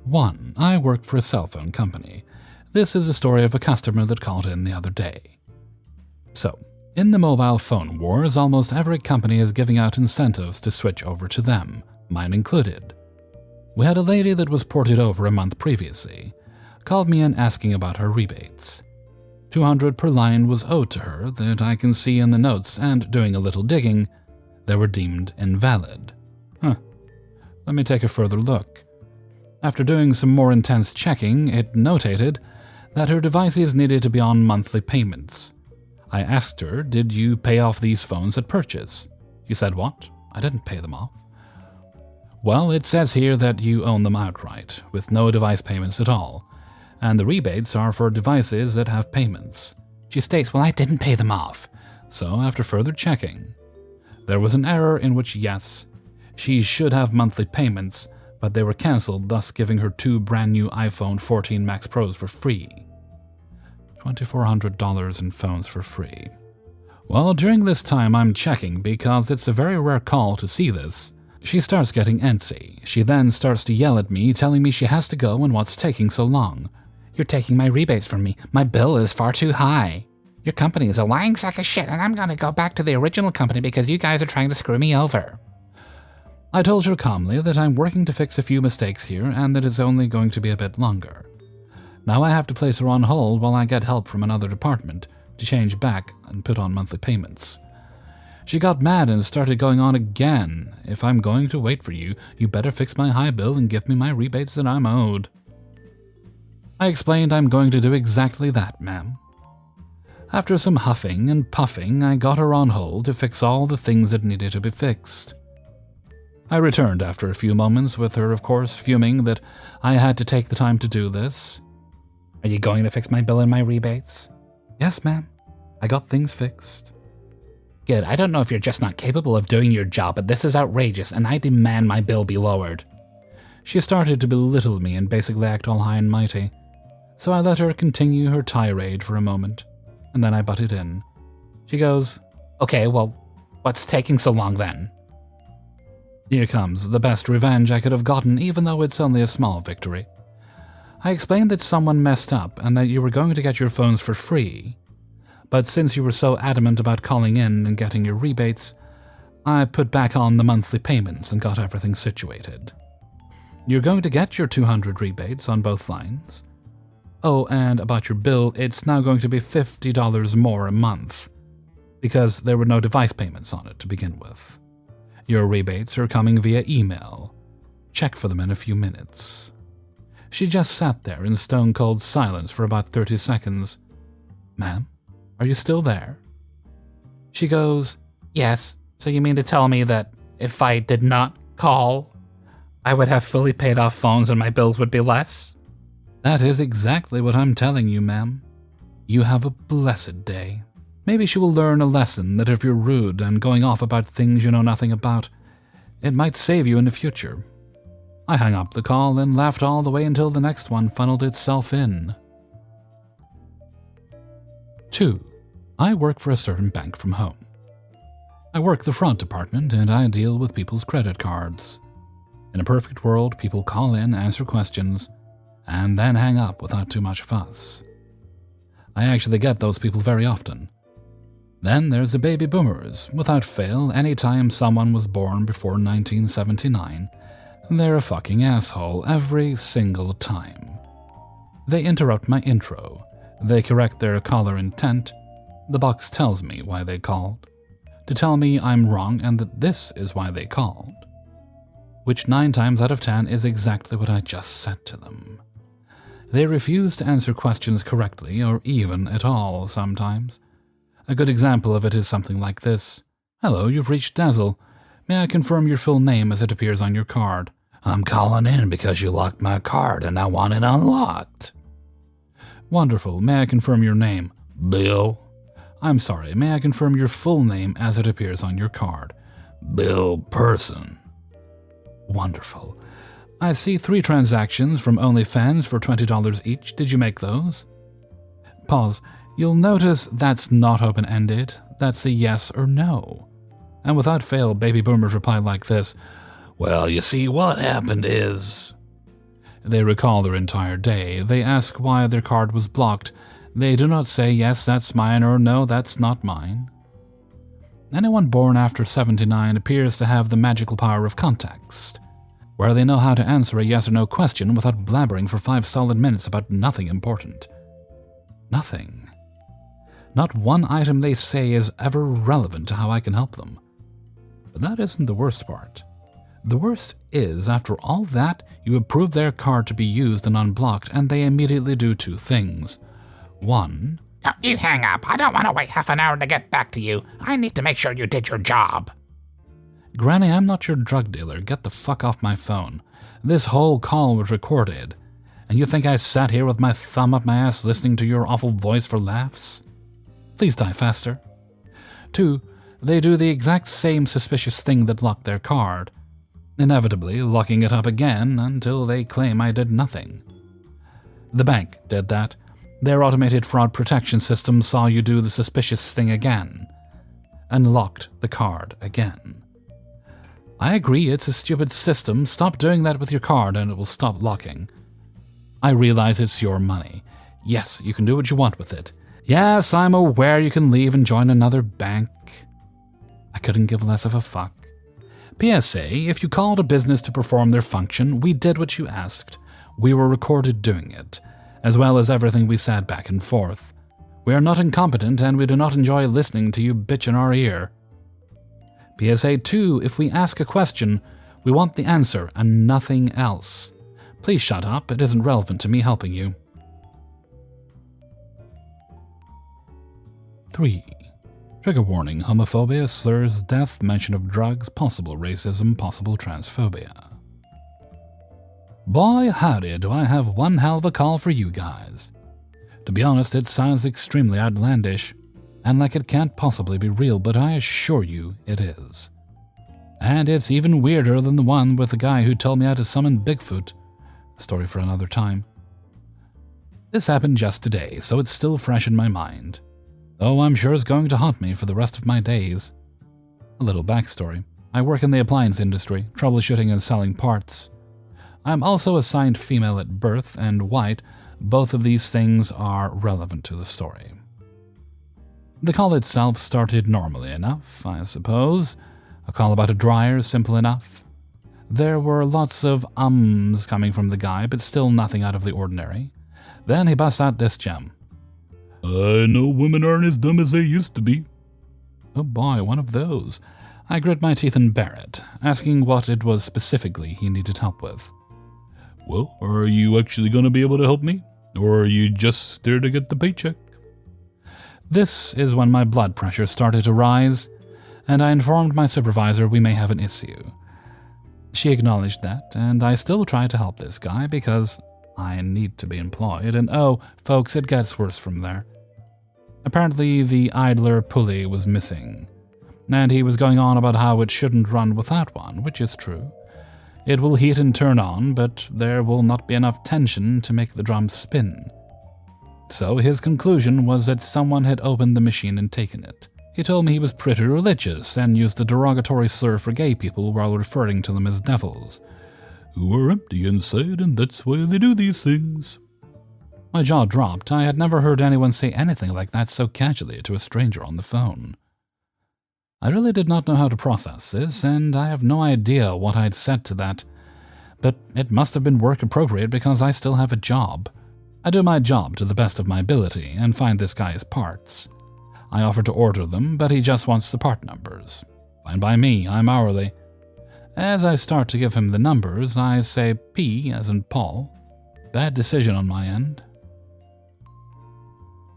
1. I work for a cell phone company. This is a story of a customer that called in the other day. So, in the mobile phone wars, almost every company is giving out incentives to switch over to them, mine included. We had a lady that was ported over a month previously, called me in asking about her rebates. $200 per line was owed to her that I can see in the notes, and doing a little digging, they were deemed invalid. Let me take a further look. After doing some more intense checking, it notated that her devices needed to be on monthly payments. I asked her, did you pay off these phones at purchase? She said, what? I didn't pay them off. Well, it says here that you own them outright, with no device payments at all, and the rebates are for devices that have payments. She states, well, I didn't pay them off. So, after further checking, there was an error in which, yes, she should have monthly payments, but they were cancelled, thus giving her 2 brand new iPhone 14 Max Pros for free. $2,400 in phones for free. Well, during this time I'm checking, because it's a very rare call to see this, she starts getting antsy. She then starts to yell at me, telling me she has to go and what's taking so long. You're taking my rebates from me. My bill is far too high. Your company is a lying sack of shit, and I'm gonna go back to the original company because you guys are trying to screw me over. I told her calmly that I'm working to fix a few mistakes here and that it's only going to be a bit longer. Now I have to place her on hold while I get help from another department to change back and put on monthly payments. She got mad and started going on again. If I'm going to wait for you, you better fix my high bill and give me my rebates that I'm owed. I explained I'm going to do exactly that, ma'am. After some huffing and puffing, I got her on hold to fix all the things that needed to be fixed. I returned after a few moments with her, of course, fuming that I had to take the time to do this. Are you going to fix my bill and my rebates? Yes, ma'am. I got things fixed. Good. I don't know if you're just not capable of doing your job, but this is outrageous, and I demand my bill be lowered. She started to belittle me and basically act all high and mighty, so I let her continue her tirade for a moment, and then I butted in. She goes, okay, well, what's taking so long then? Here comes the best revenge I could have gotten, even though it's only a small victory. I explained that someone messed up and that you were going to get your phones for free, but since you were so adamant about calling in and getting your rebates, I put back on the monthly payments and got everything situated. You're going to get your 200 rebates on both lines. Oh, and about your bill, it's now going to be $50 more a month, because there were no device payments on it to begin with. Your rebates are coming via email. Check for them in a few minutes. She just sat there in stone-cold silence for about 30 seconds. Ma'am, are you still there? She goes, yes, so you mean to tell me that if I did not call, I would have fully paid off phones and my bills would be less? That is exactly what I'm telling you, ma'am. You have a blessed day. Maybe she will learn a lesson that if you're rude and going off about things you know nothing about, it might save you in the future. I hung up the call and laughed all the way until the next one funneled itself in. 2. I work for a certain bank from home. I work the front department and I deal with people's credit cards. In a perfect world, people call in, answer questions, and then hang up without too much fuss. I actually get those people very often. Then there's the baby boomers. Without fail, any time someone was born before 1979, they're a fucking asshole every single time. They interrupt my intro. They correct their caller intent. The box tells me why they called, to tell me I'm wrong and that this is why they called. Which 9 times out of 10 is exactly what I just said to them. They refuse to answer questions correctly or even at all sometimes. A good example of it is something like this. Hello, you've reached Dazzle. May I confirm your full name as it appears on your card? I'm calling in because you locked my card and I want it unlocked. Wonderful. May I confirm your name? Bill. I'm sorry. May I confirm your full name as it appears on your card? Bill Person. Wonderful. I see 3 transactions from OnlyFans for $20 each. Did you make those? Pause. You'll notice that's not open-ended. That's a yes or no. And without fail, baby boomers reply like this. Well, you see, what happened is... They recall their entire day. They ask why their card was blocked. They do not say, yes, that's mine, or no, that's not mine. Anyone born after 79 appears to have the magical power of context, where they know how to answer a yes or no question without blabbering for 5 solid minutes about nothing important. Nothing. Not one item they say is ever relevant to how I can help them. But that isn't the worst part. The worst is, after all that, you approve their card to be used and unblocked, and they immediately do 2 things. 1. Now, you hang up. I don't want to wait half an hour to get back to you. I need to make sure you did your job. Granny, I'm not your drug dealer. Get the fuck off my phone. This whole call was recorded. And you think I sat here with my thumb up my ass listening to your awful voice for laughs? Please die faster. 2. They do the exact same suspicious thing that locked their card, inevitably locking it up again until they claim I did nothing. The bank did that. Their automated fraud protection system saw you do the suspicious thing again, and locked the card again. I agree it's a stupid system. Stop doing that with your card and it will stop locking. I realize it's your money. Yes, you can do what you want with it. Yes, I'm aware you can leave and join another bank. I couldn't give less of a fuck. PSA, if you called a business to perform their function, we did what you asked. We were recorded doing it, as well as everything we said back and forth. We are not incompetent and we do not enjoy listening to you bitch in our ear. PSA 2, if we ask a question, we want the answer and nothing else. Please shut up, it isn't relevant to me helping you. 3. Trigger warning: homophobia, slurs, death, mention of drugs, possible racism, possible transphobia. Boy, howdy, do I have one hell of a call for you guys. To be honest, it sounds extremely outlandish, and like it can't possibly be real, but I assure you it is. And it's even weirder than the one with the guy who told me how to summon Bigfoot. A story for another time. This happened just today, so it's still fresh in my mind. Though I'm sure it's going to haunt me for the rest of my days. A little backstory. I work in the appliance industry, troubleshooting and selling parts. I'm also assigned female at birth and white. Both of these things are relevant to the story. The call itself started normally enough, I suppose. A call about a dryer, simple enough. There were lots of ums coming from the guy, but still nothing out of the ordinary. Then he busts out this gem. I know women aren't as dumb as they used to be. Oh boy, one of those. I grit my teeth and bear it, asking what it was specifically he needed help with. Well, are you actually going to be able to help me? Or are you just there to get the paycheck? This is when my blood pressure started to rise, and I informed my supervisor we may have an issue. She acknowledged that, and I still tried to help this guy because I need to be employed, and oh, folks, it gets worse from there. Apparently, the idler pulley was missing, and he was going on about how it shouldn't run without one, which is true. It will heat and turn on, but there will not be enough tension to make the drum spin. So his conclusion was that someone had opened the machine and taken it. He told me he was pretty religious and used a derogatory slur for gay people while referring to them as devils, who are empty inside, and that's why they do these things. My jaw dropped. I had never heard anyone say anything like that so casually to a stranger on the phone. I really did not know how to process this, and I have no idea what I'd said to that, but it must have been work appropriate because I still have a job. I do my job to the best of my ability and find this guy's parts. I offer to order them, but he just wants the part numbers. Fine by me, I'm hourly. As I start to give him the numbers, I say P as in Paul. Bad decision on my end.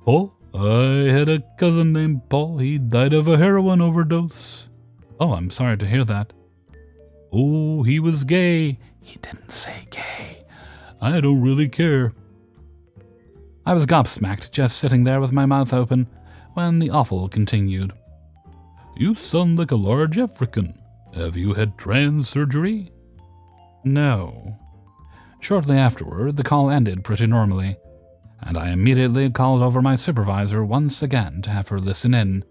Paul? I had a cousin named Paul. He died of a heroin overdose. Oh, I'm sorry to hear that. Oh, he was gay. He didn't say gay. I don't really care. I was gobsmacked, just sitting there with my mouth open, when the awful continued. You sound like a large African. Have you had trans surgery? No. Shortly afterward, the call ended pretty normally, and I immediately called over my supervisor once again to have her listen in.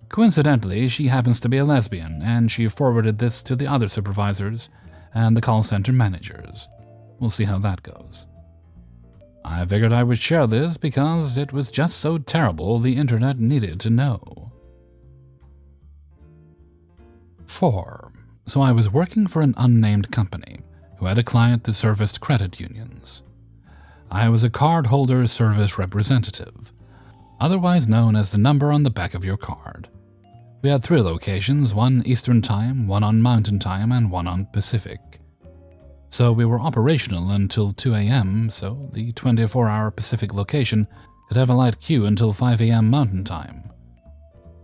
Coincidentally, she happens to be a lesbian, and she forwarded this to the other supervisors and the call center managers. We'll see how that goes. I figured I would share this because it was just so terrible the internet needed to know. 4. So I was working for an unnamed company who had a client that serviced credit unions. I was a cardholder service representative, otherwise known as the number on the back of your card. We had 3 locations, one Eastern Time, one on Mountain Time, and one on Pacific. So we were operational until 2 a.m., so the 24-hour Pacific location could have a light queue until 5 a.m. Mountain Time.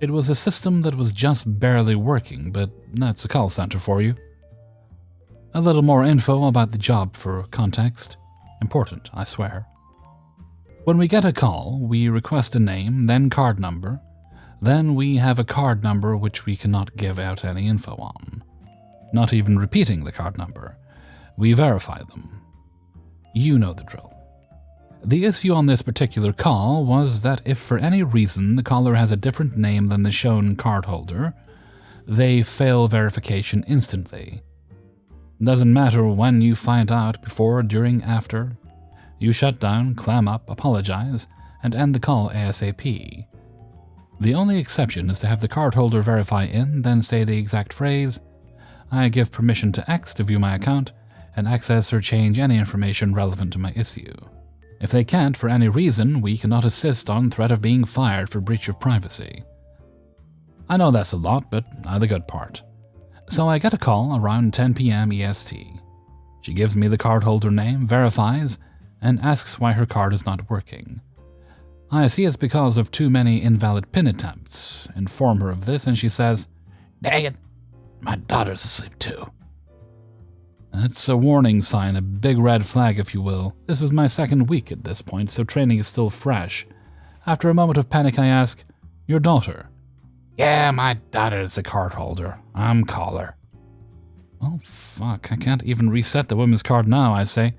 It was a system that was just barely working, but that's a call center for you. A little more info about the job for context. Important, I swear. When we get a call, we request a name, then card number. Then we have a card number which we cannot give out any info on. Not even repeating the card number. We verify them. You know the drill. The issue on this particular call was that if for any reason the caller has a different name than the shown cardholder, they fail verification instantly. Doesn't matter when you find out, before, during, after. You shut down, clam up, apologize, and end the call ASAP. The only exception is to have the cardholder verify in, then say the exact phrase, "I give permission to X to view my account and access or change any information relevant to my issue." If they can't for any reason, we cannot assist on threat of being fired for breach of privacy. I know that's a lot, but the good part. So I get a call around 10 p.m. EST. She gives me the cardholder name, verifies, and asks why her card is not working. I see it's because of too many invalid PIN attempts. Inform her of this, and she says, "Dang it, my daughter's asleep too." It's a warning sign, a big red flag, if you will. This was my 2nd week at this point, so training is still fresh. After a moment of panic, I ask, "Your daughter?" "Yeah, my daughter's the cardholder. I'm caller." Oh, fuck, I can't even reset the woman's card now, I say.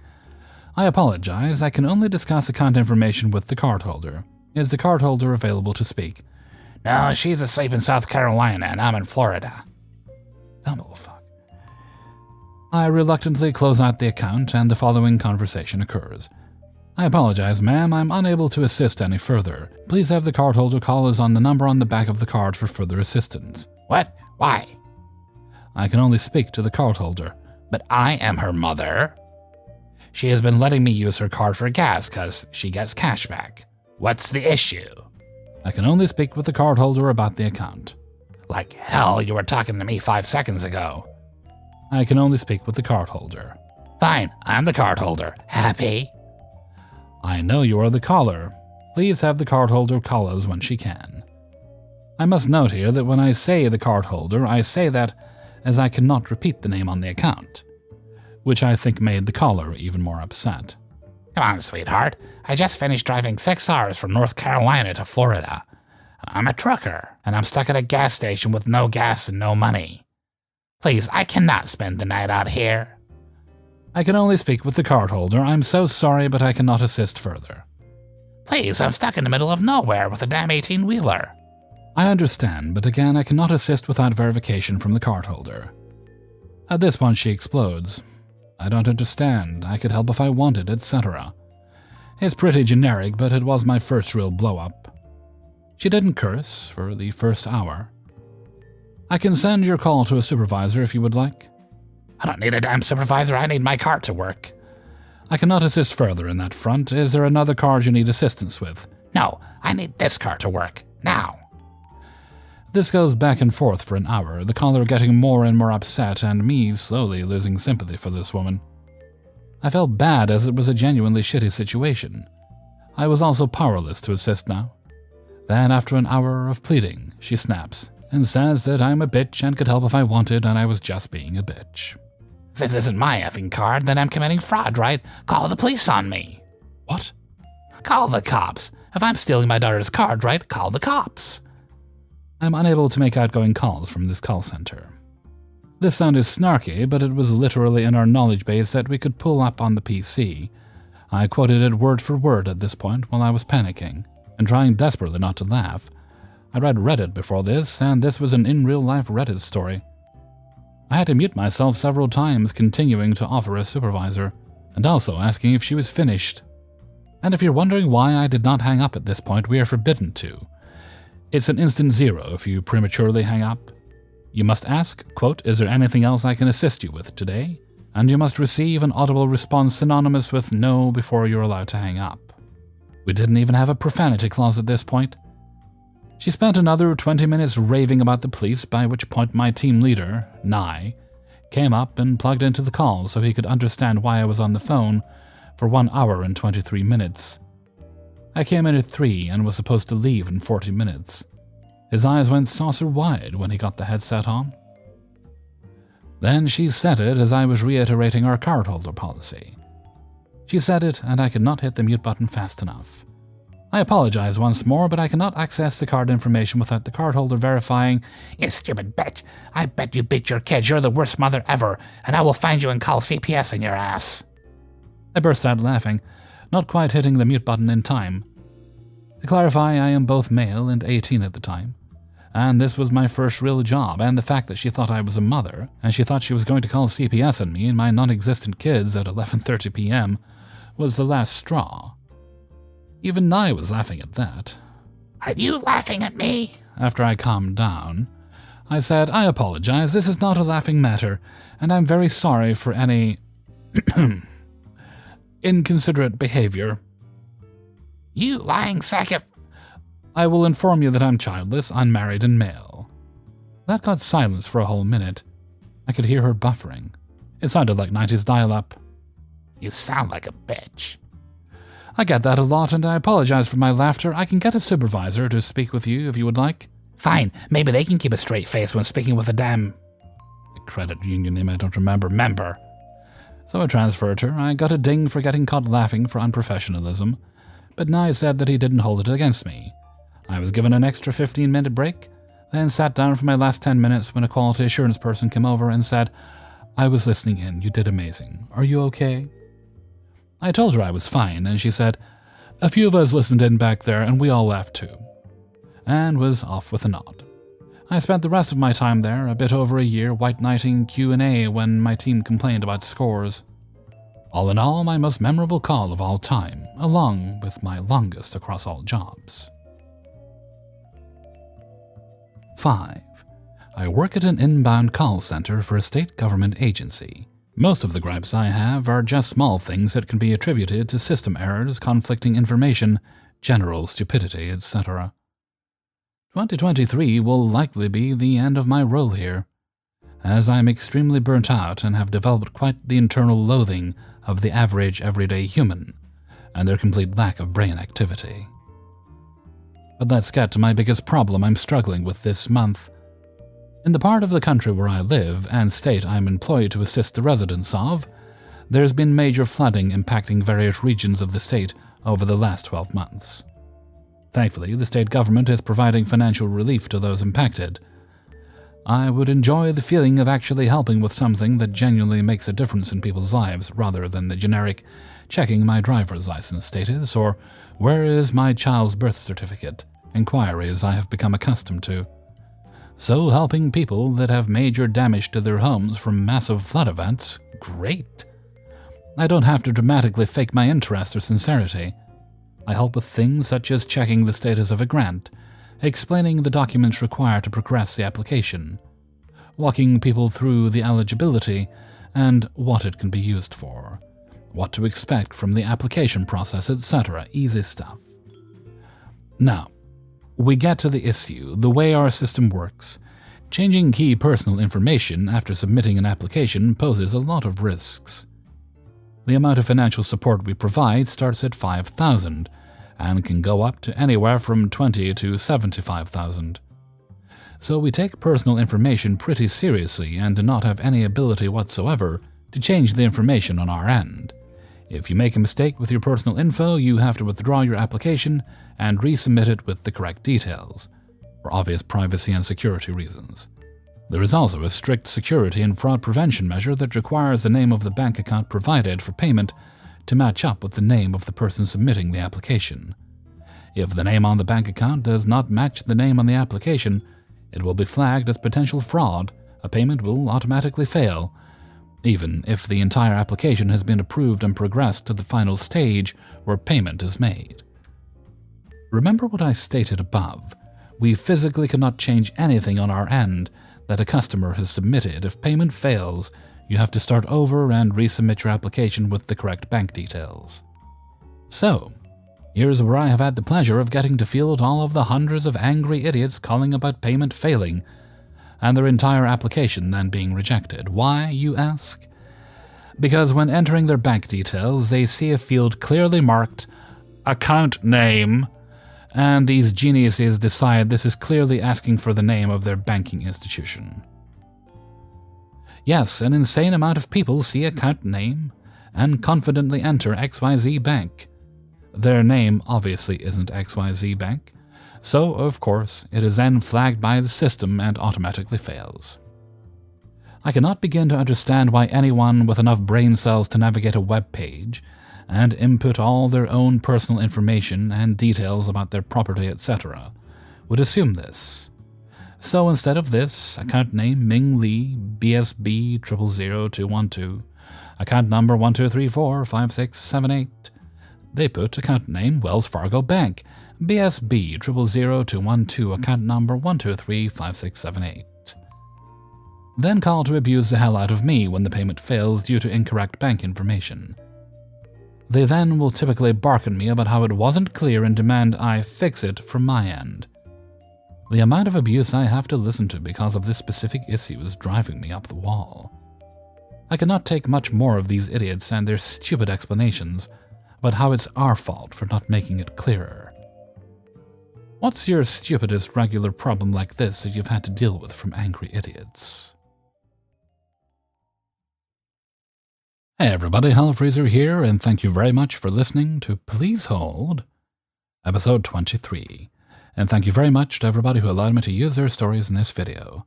I apologize, I can only discuss account information with the cardholder. Is the cardholder available to speak? "No, she's asleep in South Carolina and I'm in Florida." Double fuck. I reluctantly close out the account and the following conversation occurs. "I apologize, ma'am, I'm unable to assist any further. Please have the cardholder call us on the number on the back of the card for further assistance." "What? Why?" "I can only speak to the cardholder." "But I am her mother. She has been letting me use her card for gas because she gets cash back. What's the issue?" "I can only speak with the cardholder about the account." "Like hell, you were talking to me 5 seconds ago." "I can only speak with the cardholder." "Fine, I'm the cardholder. Happy?" "I know you are the caller. Please have the cardholder call us when she can." I must note here that when I say the cardholder, I say that as I cannot repeat the name on the account, which I think made the caller even more upset. "Come on, sweetheart. I just finished driving 6 hours from North Carolina to Florida. I'm a trucker, and I'm stuck at a gas station with no gas and no money. Please, I cannot spend the night out here." "I can only speak with the cardholder. I'm so sorry, but I cannot assist further." "Please, I'm stuck in the middle of nowhere with a damn 18-wheeler. "I understand, but again, I cannot assist without verification from the cardholder." At this point, she explodes. "I don't understand. I could help if I wanted, etc." It's pretty generic, but it was my first real blow-up. She didn't curse for the first hour. "I can send your call to a supervisor if you would like." "I don't need a damn supervisor. I need my card to work." "I cannot assist further in that front. Is there another card you need assistance with?" "No, I need this card to work. Now." This goes back and forth for an hour, the caller getting more and more upset and me slowly losing sympathy for this woman. I felt bad as it was a genuinely shitty situation. I was also powerless to assist now. Then, after an hour of pleading, she snaps and says that I'm a bitch and could help if I wanted and I was just being a bitch. "If this isn't my effing card, then I'm committing fraud, right? Call the police on me." "What?" "Call the cops. If I'm stealing my daughter's card, right, call the cops." I'm unable to make outgoing calls from this call center. This sounded snarky, but it was literally in our knowledge base that we could pull up on the PC. I quoted it word for word at this point while I was panicking, and trying desperately not to laugh. I read Reddit before this, and this was an in-real-life Reddit story. I had to mute myself several times, continuing to offer a supervisor. and also asking if she was finished. And if you're wondering why I did not hang up at this point, we are forbidden to. It's an instant zero if you prematurely hang up. You must ask, quote, "Is there anything else I can assist you with today?" And you must receive an audible response synonymous with no before you're allowed to hang up. We didn't even have a profanity clause at this point. She spent another 20 minutes raving about the police, by which point my team leader, Nye, came up and plugged into the call so he could understand why I was on the phone for 1 hour and 23 minutes. I came in at 3 and was supposed to leave in 40 minutes. His eyes went saucer-wide when he got the headset on. Then she said it as I was reiterating our cardholder policy. She said it, and I could not hit the mute button fast enough. I apologize once more, but I cannot access the card information without the cardholder verifying, "You stupid bitch. I bet you beat your kids. You're the worst mother ever, and I will find you and call CPS on your ass." I burst out laughing, not quite hitting the mute button in time. To clarify, I am both male and 18 at the time, and this was my first real job, and the fact that she thought I was a mother, and she thought she was going to call CPS on me and my non-existent kids at 11:30 p.m., was the last straw. Even Nye was laughing at that. "Are you laughing at me?" After I calmed down, I said, "I apologize, this is not a laughing matter, and I'm very sorry for any inconsiderate behavior." "You lying sack of—" "I will inform you that I'm childless, unmarried, and male." That got silence for a whole minute. I could hear her buffering. It sounded like 90s dial-up. "You sound like a bitch." I get that a lot, and I apologize for my laughter. I can get a supervisor to speak with you if you would like. Fine, maybe they can keep a straight face when speaking with a damn... The credit union name I don't remember. Member. So I transferred her. I got a ding for getting caught laughing for unprofessionalism, but Nye said that he didn't hold it against me. I was given an extra 15-minute break, then sat down for my last 10 minutes when a quality assurance person came over and said, "I was listening in. You did amazing. Are you okay?" I told her I was fine, and she said, "A few of us listened in back there, and we all laughed too," and was off with a nod. I spent the rest of my time there, a bit over a year, white knighting Q&A when my team complained about scores. All in all, my most memorable call of all time, along with my longest across all jobs. 5. I work at an inbound call center for a state government agency. Most of the gripes I have are just small things that can be attributed to system errors, conflicting information, general stupidity, etc. 2023 will likely be the end of my role here, as I am extremely burnt out and have developed quite the internal loathing of the average everyday human and their complete lack of brain activity. But let's get to my biggest problem I'm struggling with this month. In the part of the country where I live and state I'm employed to assist the residents of, there's been major flooding impacting various regions of the state over the last 12 months. Thankfully, the state government is providing financial relief to those impacted. I would enjoy the feeling of actually helping with something that genuinely makes a difference in people's lives rather than the generic checking my driver's license status or where is my child's birth certificate inquiries I have become accustomed to. So helping people that have major damage to their homes from massive flood events, great. I don't have to dramatically fake my interest or sincerity. I help with things such as checking the status of a grant, explaining the documents required to progress the application, walking people through the eligibility and what it can be used for, what to expect from the application process, etc. Easy stuff. Now, we get to the issue, the way our system works. Changing key personal information after submitting an application poses a lot of risks. The amount of financial support we provide starts at $5,000 and can go up to anywhere from $20,000 to $75,000. So we take personal information pretty seriously and do not have any ability whatsoever to change the information on our end. If you make a mistake with your personal info, you have to withdraw your application and resubmit it with the correct details, for obvious privacy and security reasons. There is also a strict security and fraud prevention measure that requires the name of the bank account provided for payment to match up with the name of the person submitting the application. If the name on the bank account does not match the name on the application, it will be flagged as potential fraud, a payment will automatically fail. even if the entire application has been approved and progressed to the final stage where payment is made. Remember what I stated above. We physically cannot change anything on our end that a customer has submitted. If payment fails, you have to start over and resubmit your application with the correct bank details. So, here's where I have had the pleasure of getting to field all of the hundreds of angry idiots calling about payment failing, and their entire application then being rejected. Why, you ask? Because when entering their bank details, they see a field clearly marked account name, and these geniuses decide this is clearly asking for the name of their banking institution. Yes, an insane amount of people see account name and confidently enter XYZ Bank. Their name obviously isn't XYZ Bank, so of course it is then flagged by the system and automatically fails. I cannot begin to understand why anyone with enough brain cells to navigate a web page and input all their own personal information and details about their property, etc., would assume this. So instead of this, account name Ming Lee, BSB 000212, account number 12345678, they put account name Wells Fargo Bank, BSB 000212, account number 1235678. Then call to abuse the hell out of me when the payment fails due to incorrect bank information. They then will typically bark at me about how it wasn't clear and demand I fix it from my end. The amount of abuse I have to listen to because of this specific issue is driving me up the wall. I cannot take much more of these idiots and their stupid explanations about how it's our fault for not making it clearer. What's your stupidest regular problem like this that you've had to deal with from angry idiots? Hey everybody, Hellfreezer here, and thank you very much for listening to Please Hold, episode 23. And thank you very much to everybody who allowed me to use their stories in this video.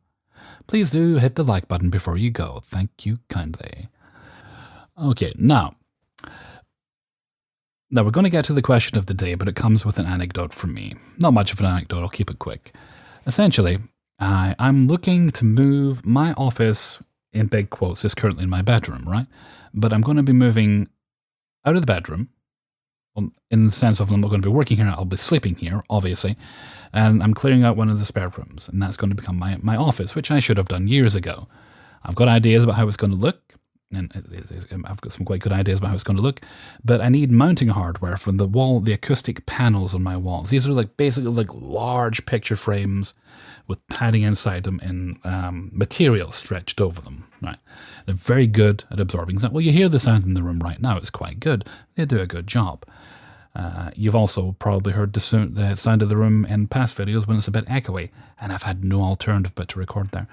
Please do hit the like button before you go. Thank you kindly. Okay, now we're going to get to the question of the day, but it comes with an anecdote from me. Not much of an anecdote, I'll keep it quick. Essentially, I'm looking to move my office, in big quotes, is currently in my bedroom, right? But I'm going to be moving out of the bedroom, in the sense of I'm not going to be working here, I'll be sleeping here, obviously, and I'm clearing out one of the spare rooms, and that's going to become my office, which I should have done years ago. I've got ideas about how it's going to look, and I've got some quite good ideas about how it's going to look, but I need mounting hardware for the wall, the acoustic panels on my walls. These are basically large picture frames with padding inside them and material stretched over them. Right, they're very good at absorbing sound. Well, you hear the sound in the room right now; it's quite good. They do a good job. You've also probably heard the sound of the room in past videos when it's a bit echoey, and I've had no alternative but to record there.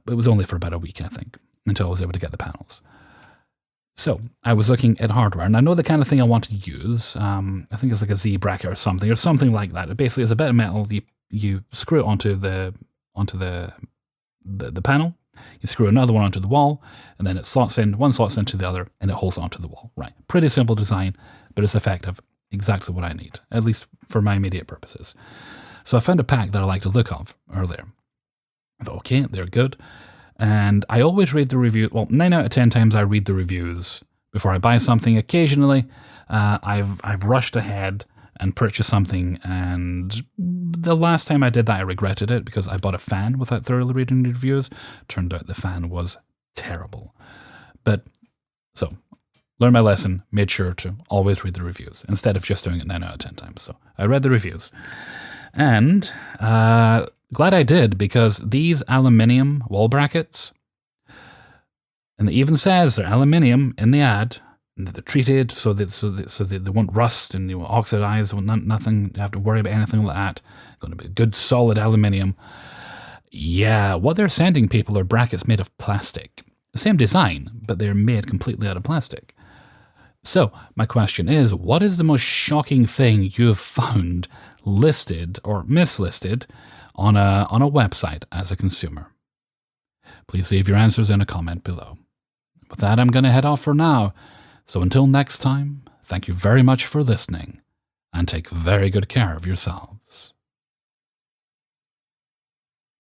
It was only for about a week, I think, until I was able to get the panels. So I was looking at hardware, and I know the kind of thing I want to use. I think it's like a Z bracket or something like that. It basically is a bit of metal. You screw it onto the panel. You screw another one onto the wall, and then it slots in. One slots into the other, and it holds onto the wall. Right, pretty simple design, but it's effective. Exactly what I need, at least for my immediate purposes. So I found a pack that I like to look of earlier. I thought, okay, they're good. And I always read the review. Well, 9 out of 10 times I read the reviews before I buy something. Occasionally, I've rushed ahead and purchased something, and the last time I did that, I regretted it because I bought a fan without thoroughly reading the reviews. Turned out the fan was terrible. But so, learned my lesson, made sure to always read the reviews instead of just doing it 9 out of 10 times. So I read the reviews, and glad I did, because these aluminium wall brackets, and it even says they're aluminium in the ad, and they're treated so that they won't rust and oxidize, nothing, you have to worry about anything like that. Going to be good solid aluminium. Yeah, what they're sending people are brackets made of plastic. Same design, but they're made completely out of plastic. So, my question is, what is the most shocking thing you've found listed or mislisted on a website as a consumer? Please leave your answers in a comment below. With that, I'm going to head off for now. So until next time, thank you very much for listening, and take very good care of yourselves.